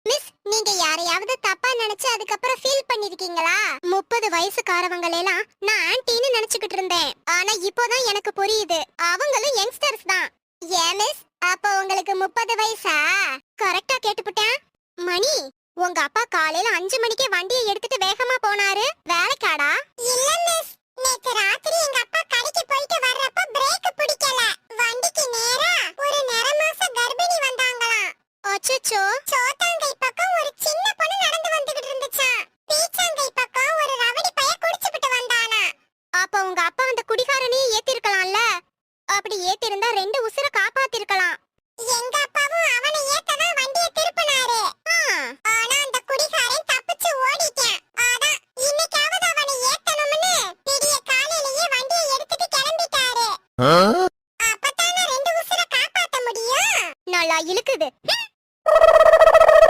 Miss, நீங்க யாரையாவது தப்பா நினைச்சு அதுக்கப்புறம் ஃபீல் பண்ணிருக்கீங்களா? 30 வயசுக்காரவங்க எல்லாம் நான் ஆன்ட்டின்னு நினைச்சுக்கிட்டு இருந்தேன். ஆனா இப்போதான் எனக்கு புரியுது, அவங்களும் யங்ஸ்டர்ஸ் தான். ஏன் மிஸ், அப்ப உங்களுக்கு 30 வயசா? கரெக்டா கேட்டுப்புட்டேன். மணி, உங்க அப்பா காலையில 5 மணிக்கே வண்டியை எடுத்துட்டு வேகமா போனாரு, வேலைக்காடா? இல்ல மிஸ், நேத்து ராத்திரி எங்க